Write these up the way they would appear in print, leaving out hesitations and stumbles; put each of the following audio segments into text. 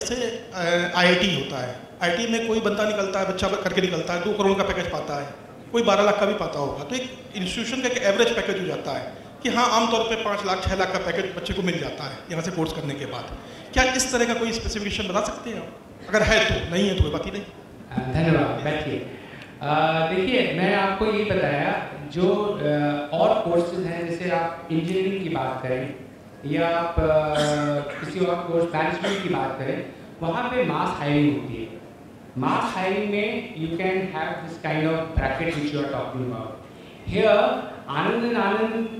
जैसे आईआईटी होता है, आईआईटी में कोई बंदा निकलता है, बच्चा करके निकलता है, 2 करोड़ का पैकेज पाता है, कोई 12 लाख का भी पाता होगा, तो एक इंस्टीट्यूशन का एक एवरेज पैकेज हो जाता है कि हाँ आमतौर पे 5 लाख 6 लाख का पैकेज बच्चे को मिल जाता है यहाँ से कोर्स करने के बाद। क्या इस तरह का कोई स्पेसिफिकेशन बता सकते हैं आप? अगर है तो, नहीं है तो कोई बात ही नहीं। धन्यवाद। बैठिए। देखिए, मैंने आपको ये बताया जो और कोर्सेज हैं, जैसे आप इंजीनियरिंग की बात करें या आप किसी और कोर्स मैनेजमेंट की बात करें, वहाँ पे मास हायरिंग होती है। मास हायरिंग में you can have this kind of bracket which you are talking about. Here Anand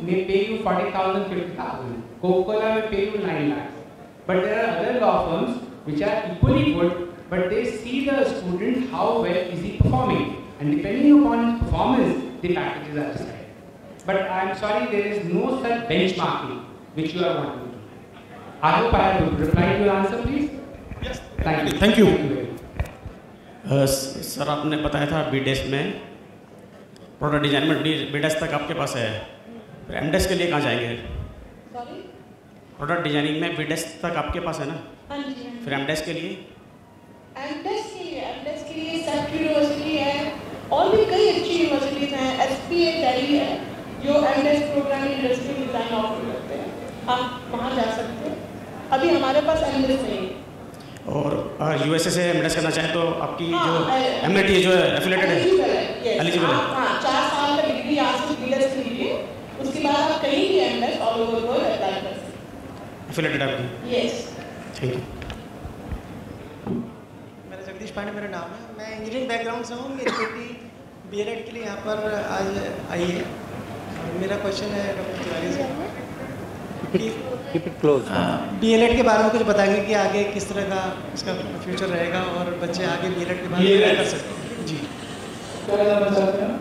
may pay you 40,000, 50,000. Coca-Cola may pay you 9 lakhs. But there are other law firms which are equally good, but they see the student how well is he performing, and depending upon his performance, the packages are decided. But I am sorry, there is no such benchmarking which you are wanting to do. I hope I have replied to your answer, please. Yes. Thank you. Thank you. Sir, आपने बताया था BDes में product design में BDes तक आपके पास है, फिर एमडेस के लिए कहाँ जाएंगे? सॉरी, प्रोडक्ट डिजाइनिंग में बीडेस तक आपके पास है ना? हाँ जी। फिर एमडेस के लिए सेंट्रल यूनिवर्सिटी है और भी कई अच्छी यूनिवर्सिटीज हैं, SPA दिल्ली है जो एमडेस प्रोग्राम इंडस्ट्रियल डिजाइन ऑफर करते हैं, आप वहाँ जा सकते हैं। अभी हमारे पास एमडेस नहीं है। और यूएसए से एमडेस करना चाहें तो आपकी जो एमएटी जो एफिलेटेड है, एलिजिबल है। हाँ, 4 साल का डिग्री यहाँ से बीएस लीजिए, उसके बाद आप कहीं भी एमडेस ऑल ओवर वर्ल्ड अप्लाई कर सकते हैं। एफिलेटेड आपकी? यस। Thank you. मेरा जगदीश पांडे मेरा नाम है, मैं इंजीनियरिंग बैकग्राउंड से हूँ। मेरी बेटी बीएलएड के लिए यहाँ पर आज आई है। मेरा क्वेश्चन है डॉक्टर तिवारी से कि बीएलएड के बारे में कुछ बताएंगे कि आगे किस तरह का इसका फ्यूचर रहेगा और बच्चे आगे बीएलएड के बाद क्या कर सकते हैं। जी, क्या जानना चाहते हैं?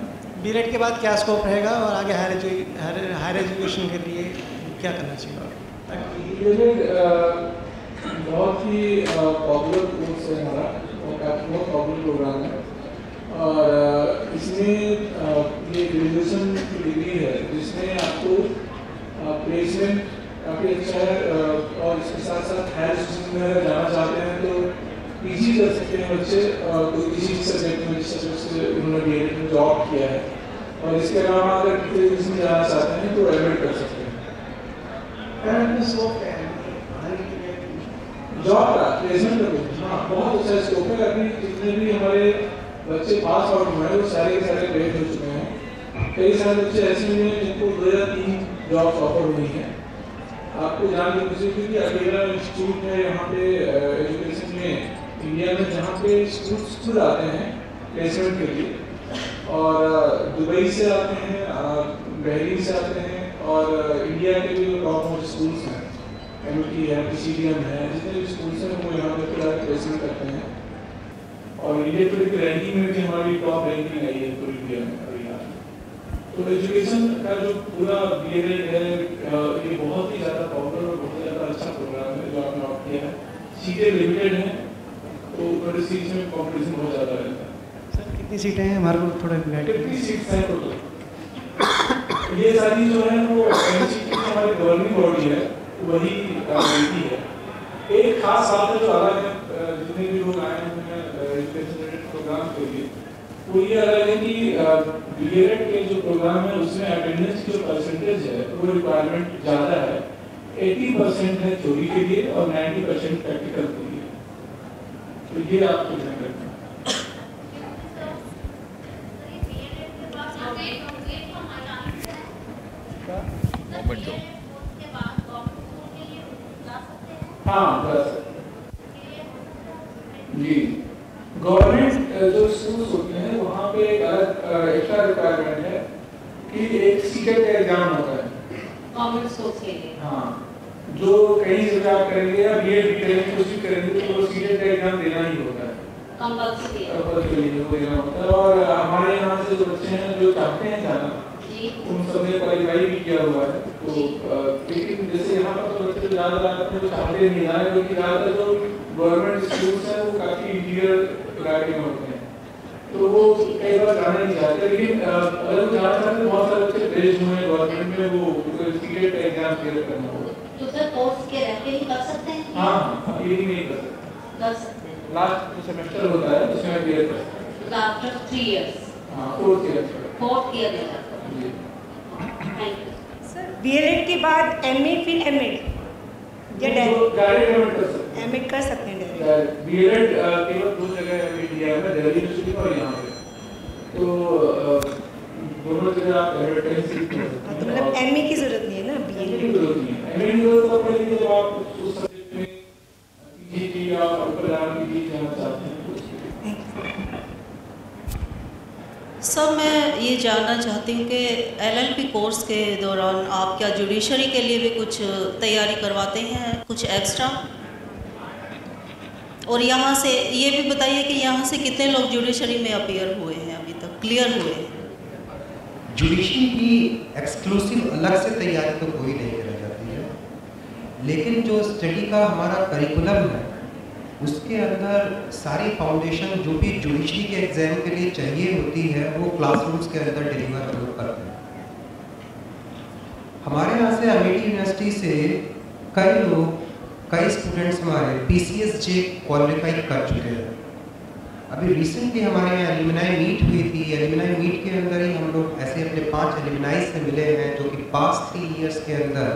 बीएलएड के बाद क्या स्कोप रहेगा और आगे हायर एजुकेशन के लिए क्या करना चाहिए? बीएलएड बहुत ही पॉपुलर कोर्स है हमारा, बहुत पॉपुलर प्रोग्राम है और इसमें ये ग्रेजुएशन की डिग्री है जिसमें आपको प्लेसमेंट काफ़ी अच्छा है और इसके साथ साथ हायर एजुकेशन में अगर जाना चाहते हैं तो पीजी कर सकते हैं बच्चे, कोई किसी सब्जेक्ट में जिस सब्जेक्ट से उन्होंने बीएड में जॉब किया है, और इसके अलावा अगर किसी एजुकेशन में जाना चाहते हैं तो एडमिट कर सकते हैं। जॉब का प्लेसमेंट का हाँ बहुत अच्छा स्कोप है। अभी जितने भी हमारे बच्चे पास आउट हुए हैं वो सारे के सारे ग्रेड हो चुके हैं। कई सारे बच्चे ऐसे हुए हैं जिनको 2 या 3 जॉब्स ऑफर हुई हैं। आपको जान लीजिए क्योंकि अकेला इंस्टीट्यूट है यहाँ पे एजुकेशन में इंडिया में जहाँ पे स्टूडेंट्स खुद आते हैं प्लेसमेंट के लिए, और दुबई से आते हैं, बहरीन से आते हैं, और इंडिया के भी टॉप मोस्ट स्कूल्स हैं, MIT है, PCDM है, जितने भी स्कूल्स हैं वो यहाँ पे फिलहाल प्लेसमेंट करते हैं। और इंडिया की रैंकिंग में भी हमारी टॉप रैंकिंग आई है पूरी इंडिया में अभी यहाँ। तो एजुकेशन का जो पूरा बीएड है ये बहुत ही ज़्यादा पॉपुलर और बहुत ज़्यादा अच्छा प्रोग्राम है जो आपने ऑप्ट किया है। सीटें लिमिटेड हैं तो बड़ी सीट्स में कॉम्पिटिशन बहुत ज़्यादा रहता है। सर कितनी सीटें हैं हमारे को थोड़ा कितनी सीट्स हैं टोटल? ये सारी जो है वो एनसीटी हमारी गवर्निंग बॉडी है वही देती है। एक खास बात है जो अलग है जितने भी लोग आए हैं एजुकेशन रिलेटेड प्रोग्राम के लिए, वो ये अलग है कि बीएड के जो प्रोग्राम है उसमें अटेंडेंस की जो परसेंटेज है वो रिक्वायरमेंट ज़्यादा है। 80% है थ्योरी के लिए और 90% प्रैक्टिकल के लिए। तो ये आपको ध्यान रखना है। हाँ जी, गवर्नमेंट जो स्कूल्स होते हैं वहाँ पे एक अलग एक्स्ट्रा रिक्वायरमेंट है कि एक सीटेट का एग्जाम होता है गवर्नमेंट स्कूल्स के लिए। हाँ, जो कहीं से आप करेंगे या बीएड भी करेंगे कुछ भी करेंगे तो वो सीटेट का एग्जाम देना ही होता है, कंपल्सरी वो देना होता है। और हमारे यहाँ से जो बच्चे हैं जो चाहते हैं जाना उन सबने क्वालिफाई भी किया हुआ है। तो लेकिन जैसे यहाँ पर तो बच्चे ज़्यादा आते हैं तो चाहते नहीं आए, क्योंकि ज़्यादातर जो गवर्नमेंट स्कूल्स हैं वो काफ़ी इंटीरियर इलाके में होते हैं तो वो कई बार जाना नहीं चाहते। लेकिन अगर वो जाना चाहते हैं बहुत सारे बच्चे भेज हुए हैं गवर्नमेंट में, वो सीटेट का एग्जाम क्लियर करना होगा। तो सर कोर्स के रहते ही कर सकते हैं? हाँ, ये ही नहीं कर सकते। कर सकते हैं। लास्ट जो सेमेस्टर होता है उसमें बीएड कर सकते हैं। After 3 years. हाँ, 4th ईयर। 4th ईयर में जाता जी। Thank you. सर बीएड के बाद एमए फिर एमएड या डायरेक्ट एमएड कर सकते हैं। एमएड कर सकते हैं डायरेक्ट। बीएड केवल 2 जगह है इंडिया में, दिल्ली यूनिवर्सिटी और यहाँ पे। तो दोनों जगह आप एमएड कर सकते हैं। तो मतलब एमए की जरूरत नहीं है ना बीएड की जरूरत नहीं है। एमए की जरूरत तब पड़ेगी जब आप उस सब्जेक्ट में पीएचडी या ऊपर जाना चाहते हैं। सर मैं ये जानना चाहती हूँ कि एलएलबी कोर्स के दौरान आप क्या जुडिशरी के लिए भी कुछ तैयारी करवाते हैं, कुछ एक्स्ट्रा? और यहाँ से ये भी बताइए कि यहाँ से कितने लोग जुडिशरी में अपीयर हुए हैं, अभी तक क्लियर हुए हैं? जुडिशरी की एक्सक्लूसिव अलग से तैयारी तो कोई नहीं करी जाती है, लेकिन जो स्टडी का हमारा करिकुलम है उसके अंदर सारी फाउंडेशन जो भी जुडिशरी के एग्जाम के लिए चाहिए होती है वो क्लासरूम्स के अंदर डिलीवर हम लोग करते हैं। हमारे यहाँ से अमेठी यूनिवर्सिटी से कई स्टूडेंट्स हमारे PCSJ क्वालिफाई कर चुके हैं। अभी रिसेंटली हमारे यहाँ एलिमनाई मीट हुई थी। एलिमनाई मीट के अंदर ही हम लोग ऐसे अपने 5 एलिमनाई से मिले हैं जो कि पास्ट 3 इयर्स के अंदर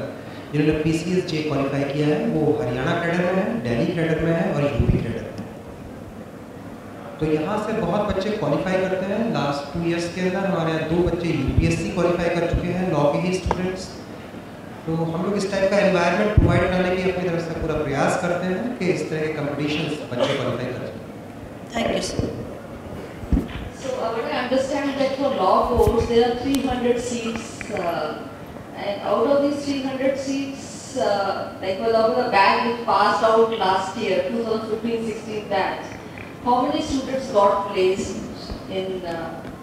जिन्होंने PCSJ क्वालिफाई किया है वो हरियाणा कैडर में है, दिल्ली कैडर में है और यूपी कैडर में। तो यहाँ से बहुत बच्चे क्वालिफाई करते हैं। लास्ट 2 इयर्स के अंदर हमारे यहाँ 2 बच्चे UPSC क्वालिफाई कर चुके हैं, लॉ के ही स्टूडेंट्स। तो हम लोग इस टाइप का एनवायरनमेंट प्रोवाइड करने की अपनी तरफ से पूरा प्रयास करते हैं कि इस तरह के कॉम्पिटिशन्स बच्चे क्वालिफाई कर सकें। Thank you sir. So I understand that for law course there are 300 seats. And out of these 300 seats, like for example, the batch which passed out last year, 2015-16 batch, how many students got placed in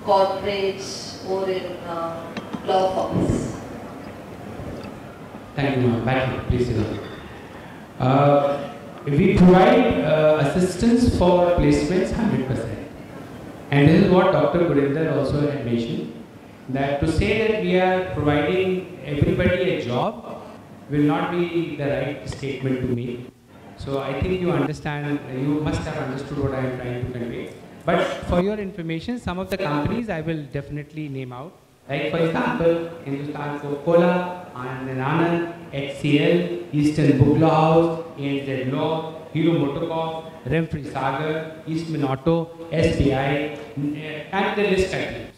corporates or in law firms? Thank you, ma'am. Back, please sit down. We provide assistance for placements 100%. And this is what Dr. Gurinder also had mentioned. That to say that we are providing everybody a job will not be the right statement to make. So I think you understand, you must have understood what I am trying to convey. But for your information, some of the companies I will definitely name out. Like for example, Hindustan Coca-Cola, Anand, HCL, Eastern Bugla House, ANZ Law, Hero Motocorp, Remfree Sagar, Eastman Auto, SBI, and the list continues.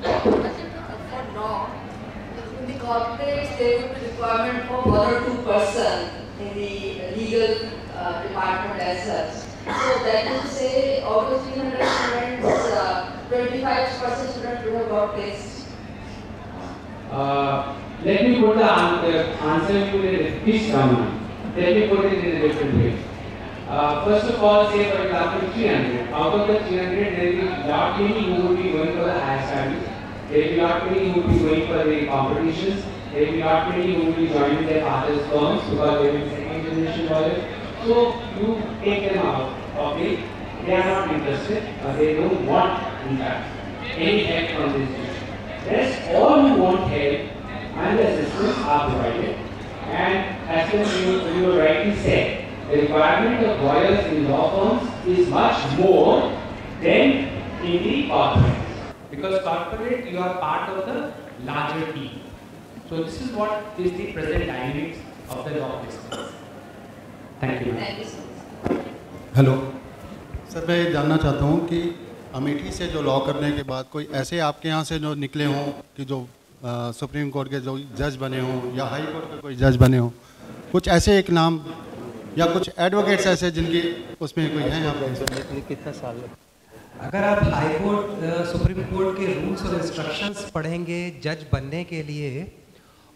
For law, in the corporates there will be requirement for 1 or 2 person in the legal department as such. So that is to say, out of 300 students, 25% students would have got placed. Let me put the answer you in a this round. Let me put it in a different way. First of all, say for example 300. Out of the 300, there will be not many who will be going for the higher studies. There will be not many who will be going for the competitions. There will be not many who will be joining their father's firms because they will be second generation lawyers. So you take them out of it. They are not interested. They don't want, in fact, any help from this institution. Rest all who want help and the assistance are provided. And as you rightly said, the requirement of lawyers in law firms is much more than in the corporate. Because corporate, you are part of the larger team. So this is what is the present dynamics of the law business. Thank you. Thank you so much. Hello sir, मैं ये जानना चाहता हूँ कि अमेठी से जो law करने के बाद कोई ऐसे आपके यहाँ से जो निकले हों कि जो सुप्रीम कोर्ट के जो जज बने हों या हाई कोर्ट के कोई जज बने हों, कुछ ऐसे एक नाम या कुछ एडवोकेट्स ऐसे जिनकी उसमें कोई हैं यहाँ पे? कितना साल? अगर आप हाई कोर्ट सुप्रीम कोर्ट के रूल्स और इंस्ट्रक्शंस पढ़ेंगे जज बनने के लिए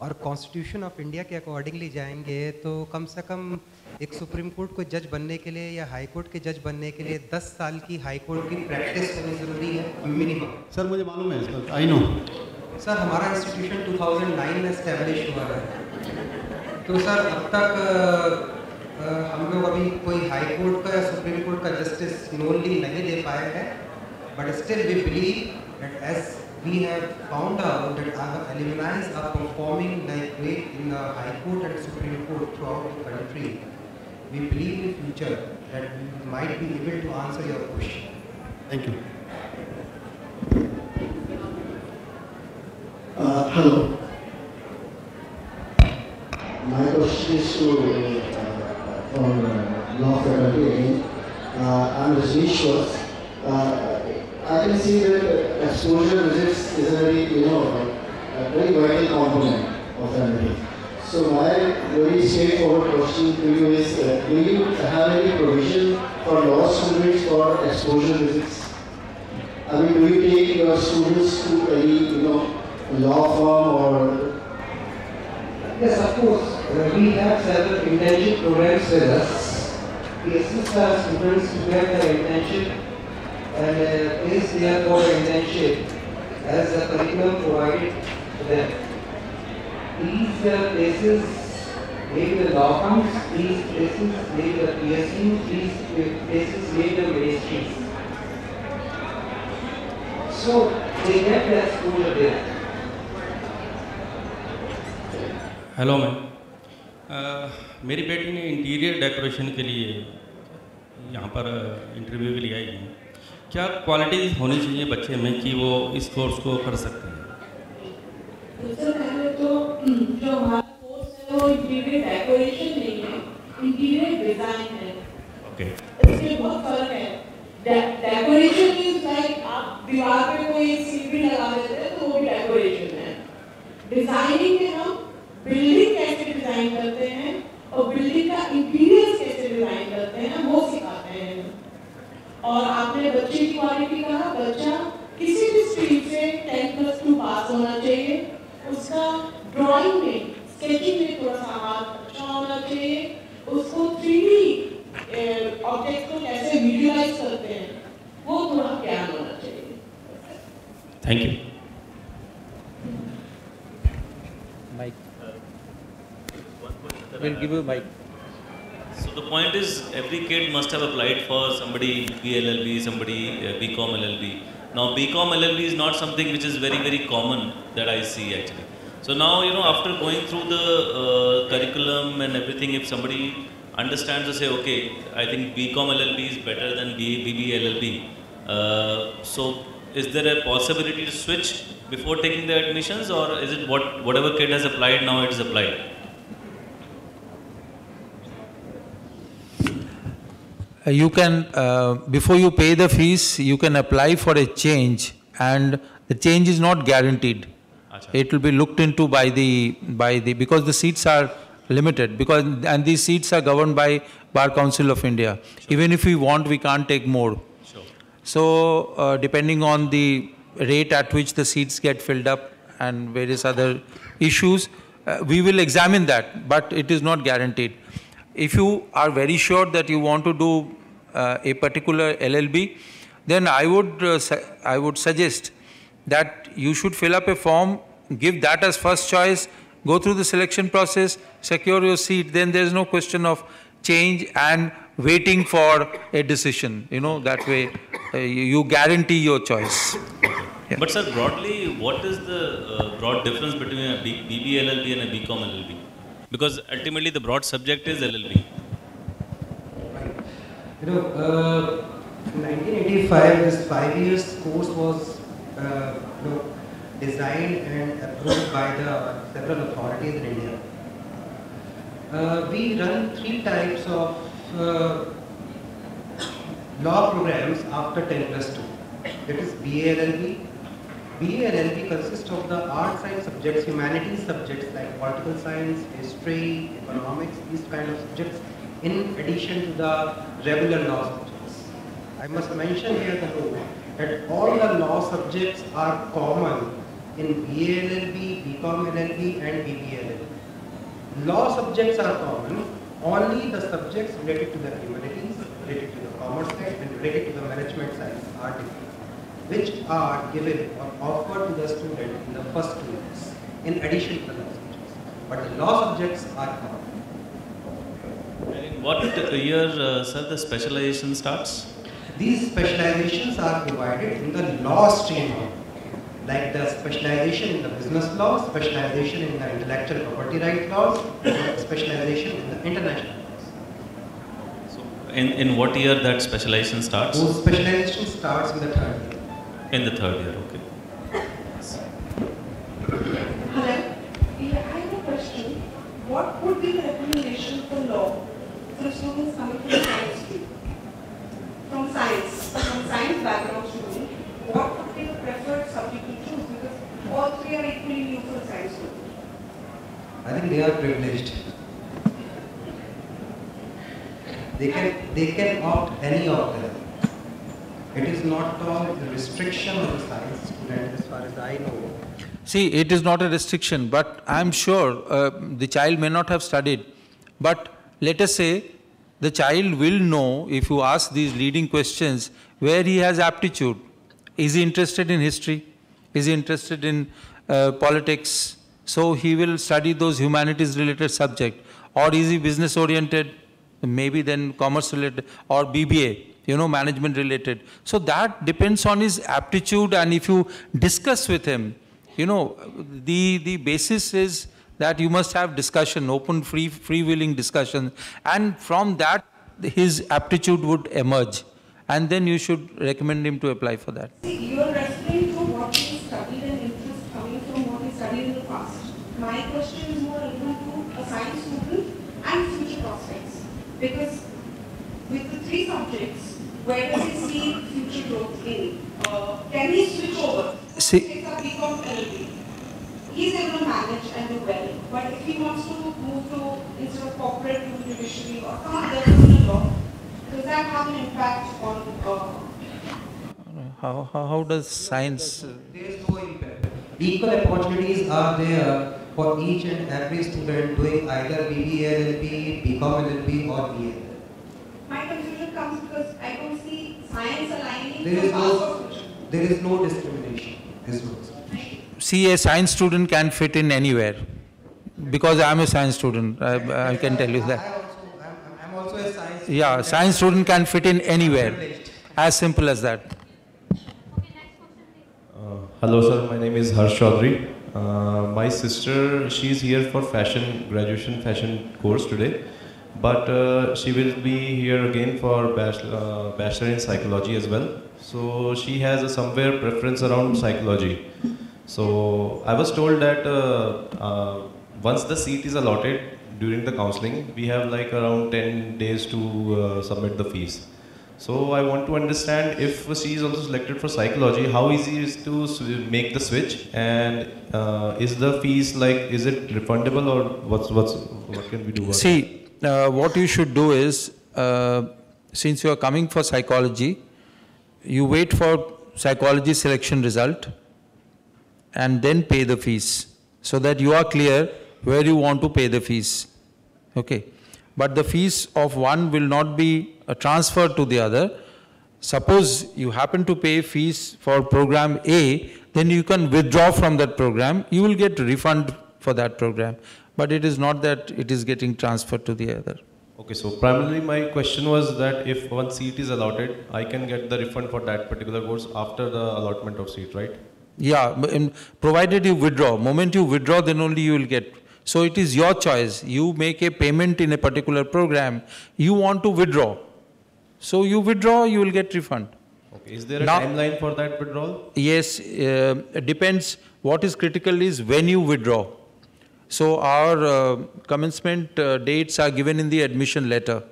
और कॉन्स्टिट्यूशन ऑफ इंडिया के अकॉर्डिंगली जाएंगे तो कम से कम एक सुप्रीम कोर्ट को जज बनने के लिए या हाई कोर्ट के जज बनने के लिए 10 साल की हाई कोर्ट की प्रैक्टिस होनी ज़रूरी है मिनिमम। सर मुझे मालूम है इसका, आई नो। सर हमारा इंस्टीट्यूशन 2009 में एस्टेब्लिश हुआ है। तो सर अब तक हम लोग अभी कोई हाई कोर्ट का या सुप्रीम कोर्ट का जस्टिस नोनली नहीं दे पाए हैं, but still we believe that as we have found out that our alumni are performing like great in the High Court and Supreme Court throughout the country. We believe in future that we might be able to answer your question. Thank you. Hello. My question is to law faculty again. I'm Rajneesh Schwartz. I can see that exposure visits is a very, a very vital component of MBA. So my very straightforward question to you is, do you have any provision for law students for exposure visits? I mean, do you take your students to any, law firm or? Yes, of course. We have several internship programs with us. We assist our students to get their internship and place there for internship as a curriculum provided to them. These places may be the law firms, these places may be the PSUs, these places may be the ministries. So they get the exposure there. Hello ma'am, मेरी बेटी ने interior decoration के लिए यहाँ पर interview के लिए आई है। क्या क्वालिटीज़ होनी चाहिए बच्चे में कि वो इस कोर्स को कर सकते हैं? सबसे पहले तो जो हमारा कोर्स है वो इंटीरियर डेकोरेशन नहीं है, इंटीरियर डिजाइन है। ओके। इसमें बहुत फर्क है। डेकोरेशन इज लाइक आप दीवार पे कोई सीनरी लगा देते हैं तो वो भी डेकोरेशन है। डिजाइनिंग में हम बिल्डिंग कैसे डिजाइन करते हैं और बिल्डिंग का इंटीरियर कैसे डिजाइन करते हैं वो सिखाते हैं। और आपने बच्चे की क्वालिटी कहा, बच्चा किसी भी स्ट्रीम से 10+2 पास होना चाहिए। उसका ड्राइंग में, स्केचिंग में थोड़ा सा हाथ अच्छा होना चाहिए। उसको 3D ऑब्जेक्ट को कैसे विजुअलाइज करते हैं वो थोड़ा ज्ञान होना चाहिए। Thank you. Mike. We'll give you a mic. So the point is, every kid must have applied for somebody BLLB, somebody BCom LLB. Now BCom LLB is not something which is very, very common that I see actually. So now, after going through the curriculum and everything, if somebody understands to say, okay, I think BCom LLB is better than BB LLB. So is there a possibility to switch before taking the admissions, or is it whatever kid has applied now it is applied? You can, before you pay the fees, you can apply for a change, and the change is not guaranteed. Achha. It will be looked into by the because the seats are limited, and these seats are governed by Bar Council of India. Sure. Even if we want, we can't take more. Sure. So depending on the rate at which the seats get filled up and various other issues, we will examine that, but it is not guaranteed. If you are very sure that you want to do a particular LLB, then I would suggest that you should fill up a form, give that as first choice, go through the selection process, secure your seat, then there is no question of change and waiting for a decision. That way you guarantee your choice. Yeah. But sir, broadly, what is the broad difference between a BB LLB and a BCom LLB? Because ultimately the broad subject is LLB. In 1985, this 5 years course was designed and approved by the several authorities in India. We run 3 types of law programs after 10+2. That is BA LLB. BA LLB consists of the art science subjects, humanities subjects like political science, history, economics, these kind of subjects, in addition to the regular law subjects. I must mention here that all the law subjects are common in BA LLB, BCom LLB and BB LLB. Law subjects are common, only the subjects related to the humanities, related to the commerce side and related to the management side are different, which are given or offered to the student in the first 2 years, in addition to the law subjects. But the law subjects are common. In what year, sir, the specialization starts? These specializations are divided in the law stream, like the specialization in the business law, specialization in the intellectual property right laws, and specialization in the international laws. So, In what year that specialization starts? Specialization starts in the 3rd year. In the 3rd year, okay. Hello. Yeah, I have a question. What would be the recommendation for law for students coming from science stream? From science background student, what would be the preferred subject to choose? Because all three are equally new for science student. I think they are privileged. They can opt any of them. It is not a restriction of the science student as far as I know. See, it is not a restriction, but I'm sure the child may not have studied. But let us say the child will know, if you ask these leading questions, where he has aptitude. Is he interested in history? Is he interested in politics? So he will study those humanities related subjects. Or is he business oriented? Maybe then commerce related, or BBA, management related. So that depends on his aptitude, and if you discuss with him, the basis is that you must have discussion, open, free-willing discussion, and from that his aptitude would emerge, and then you should recommend him to apply for that. See, you are referring to what he studied and interest coming from what he studied in the past. My question is more relevant to a science student and future prospects. Because with the 3 subjects, where does he see future growth in? Can he switch over? See, Take up BCom LLB. He's able to manage and do well. But if he wants to move to, instead of corporate, to judiciary or some other criminal law, does that have an impact on? How does science? There is no impact. Equal opportunities are there for each and every student doing either BBA LLB, BCom LLB or BA. My confusion comes because I don't see science aligning There is no discrimination. See, a science student can fit in anywhere. Because I am a science student, I can tell you that. I'm also a science student. Yeah, science student can fit in anywhere. As simple as that. Hello sir, my name is Harsh Chaudhary. My sister, she's here for graduation fashion course today, but she will be here again for bachelor in psychology as well. So she has a somewhere preference around psychology. So I was told that once the seat is allotted during the counseling, we have like around 10 days to submit the fees. So I want to understand, if she is also selected for psychology, how easy is to make the switch, and is the fees is it refundable, or what can we do? See, what you should do is, since you are coming for psychology, you wait for psychology selection result and then pay the fees, so that you are clear where you want to pay the fees. Okay. But the fees of one will not be transferred to the other. Suppose you happen to pay fees for program A, then you can withdraw from that program. You will get refund for that program. But it is not that it is getting transferred to the other. Okay, so primarily my question was that if one seat is allotted, I can get the refund for that particular course after the allotment of seat, right? Yeah, provided you withdraw. Moment you withdraw, then only you will get. So it is your choice. You make a payment in a particular program. You want to withdraw. So you withdraw, you will get refund. Okay. Is there a timeline for that withdrawal? Yes, it depends. What is critical is when you withdraw. So our commencement dates are given in the admission letter.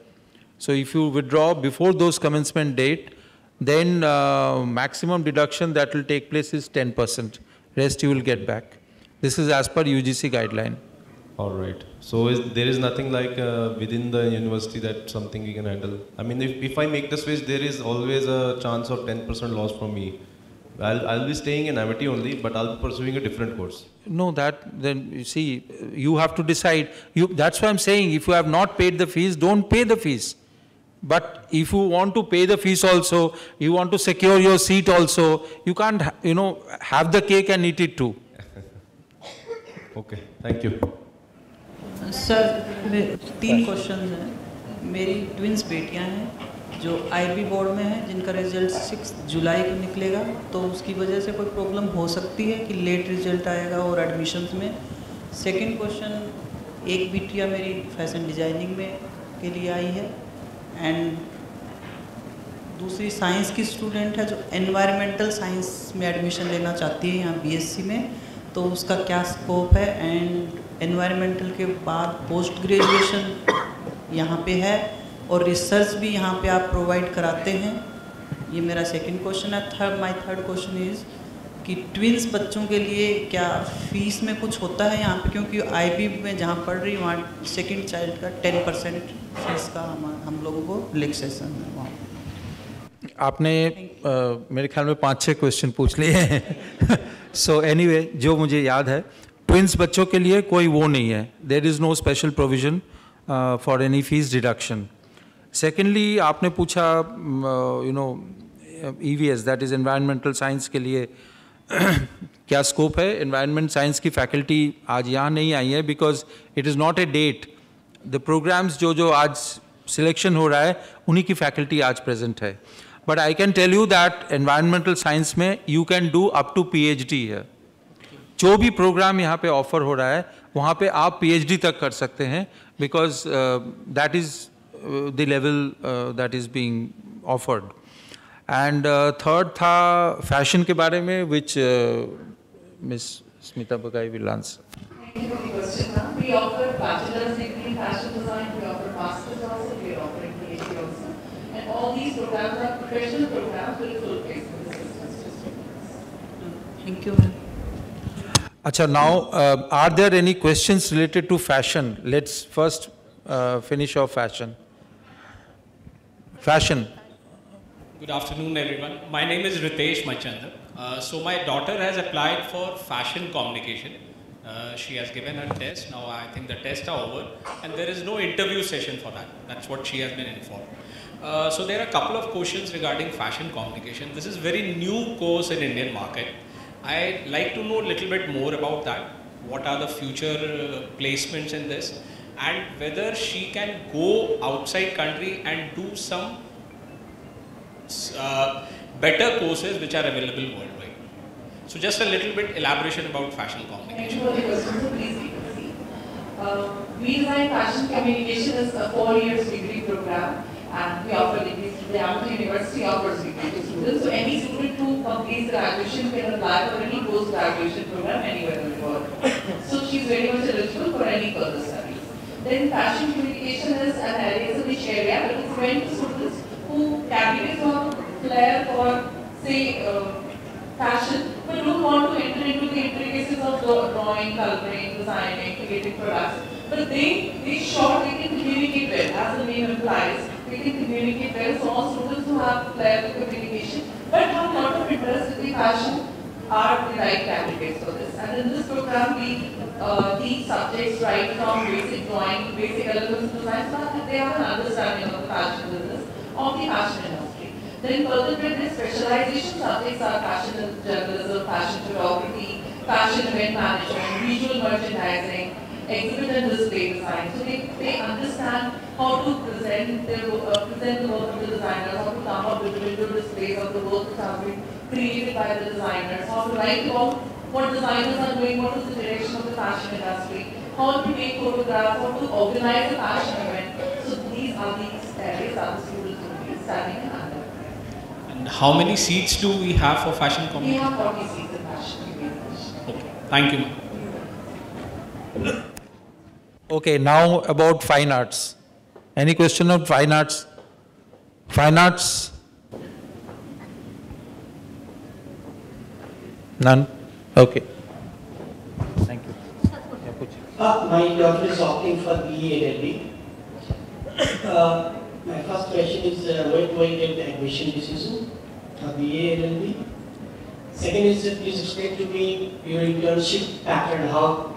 So if you withdraw before those commencement date, then maximum deduction that will take place is 10%. Rest you will get back. This is as per UGC guideline. All right. So there is nothing like within the university that something we can handle? I mean, if I make the switch, there is always a chance of 10% loss for me. I'll be staying in Amity only, but I'll be pursuing a different course. No, then you see, you have to decide. That's why I'm saying, if you have not paid the fees, don't pay the fees. But if you want to pay the fees also, you want to secure your seat also, you can't, have the cake and eat it too. Okay, thank you. Sir 3 question हैं। मेरी twins बेटियां हैं जो IB board में हैं, जिनका result 6 जुलाई को निकलेगा, तो उसकी वजह से कोई प्रॉब्लम हो सकती है कि लेट रिजल्ट आएगा और एडमिशन्स में। सेकंड क्वेश्चन, एक बिटिया मेरी फैशन डिज़ाइनिंग में के लिए आई है, एंड दूसरी साइंस की स्टूडेंट है जो एनवायरमेंटल साइंस में एडमिशन लेना चाहती है यहाँ बीएससी में, तो उसका क्या स्कोप है, एंड एनवायरमेंटल के बाद पोस्ट ग्रेजुएशन यहाँ पे है और रिसर्च भी यहाँ पे आप प्रोवाइड कराते हैं? ये मेरा सेकंड क्वेश्चन है। माय थर्ड क्वेश्चन इज़ कि ट्विंस बच्चों के लिए क्या फीस में कुछ होता है यहाँ पे, क्योंकि आईबी में जहाँ पढ़ रही हूँ वहाँ सेकंड चाइल्ड का 10% फीस का हम लोगों को रिलैक्सेशन है वहाँ। आपने मेरे ख्याल में 5-6 क्वेश्चन पूछ लिए हैं। सो एनीवे, जो मुझे याद है, ट्विंस बच्चों के लिए कोई वो नहीं है, there is no special provision for any fees deduction. Secondly आपने पूछा EVS that is environmental science के लिए क्या स्कोप है। एनवायरमेंट साइंस की फैकल्टी आज यहाँ नहीं आई है because it is not a date. The programs जो आज सिलेक्शन हो रहा है उन्हीं की फैकल्टी आज प्रेजेंट है। But I can tell you that environmental science में you can do up to PhD है। जो भी प्रोग्राम यहाँ पे ऑफर हो रहा है वहाँ पे आप PhD तक कर सकते हैं, because that is the level that is being offered. And third था फैशन के बारे में, which Miss Smita Bagai will answer. Thank you for the question, ma'am. We offer bachelor's degree in fashion design, we offer master's also, we are offering PhD also. And all these programs are professional programs with full placement. Thank you. Achha, now are there any questions related to fashion? Let's first finish off fashion. Fashion. Good afternoon, everyone. My name is Ritesh Machanda. So my daughter has applied for fashion communication. She has given her test. Now I think the tests are over and there is no interview session for that. That's what she has been informed. So there are a couple of questions regarding fashion communication. This is very new course in Indian market. I'd like to know a little bit more about that. What are the future placements in this, and whether she can go outside country and do some better courses which are available worldwide. So just a little bit elaboration about fashion communication. Thank you for the question. So please We Design Fashion Communication is a 4-year degree program, and we offer degrees to the Amity University offers degree to students. So any student who completes graduation can apply for any post-graduation program anywhere in the world. So she's very much eligible for any further studies. Then fashion communication is an area, it's a niche area, but it's meant for students who candidates who have flair for, say, fashion, but don't want to enter into the intricacies of drawing, coloring, designing, creating products. But they can communicate well, as the name implies. They can communicate well. So all students who have flair for communication, but have a lot of interest in the fashion, are the right candidates for this. And in this program, we teach subjects right from basic drawing to basic elements of design, so that they have an understanding of the fashion business, of the fashion industry. Then further with this specialization subjects are fashion journalism, fashion photography, fashion event management, visual merchandising, exhibit and display design. So they understand how to present the work of the designers, how to come up with window displays of the work that have been created by the designers, how to write about what designers are doing, what is the direction of the fashion industry, how to make photographs, how to organize a fashion event. So these are the areas that the students will be studying under. And how many seats do we have for fashion We communication? have 40 seats in fashion communication. Okay, thank you. Okay, now about fine arts. Any question on fine arts? Fine arts? None? Okay. Thank you. My daughter is opting for BA LLB. My first question is when do I get the admission decision for BA LLB? Second is please explain to me your internship pattern, how